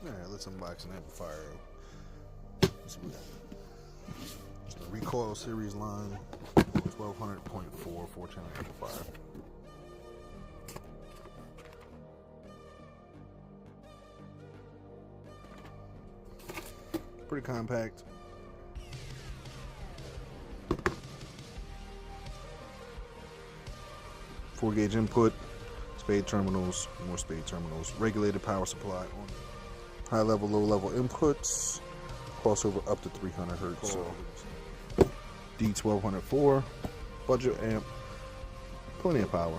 Alright, let's unbox an amplifier. It's the Recoil series line 1200.4 4-channel amplifier. Pretty compact. Four gauge input, spade terminals, more spade terminals, regulated power supply on high level, low level inputs, crossover up to 300 hertz. So D1200.4, budget amp, plenty of power.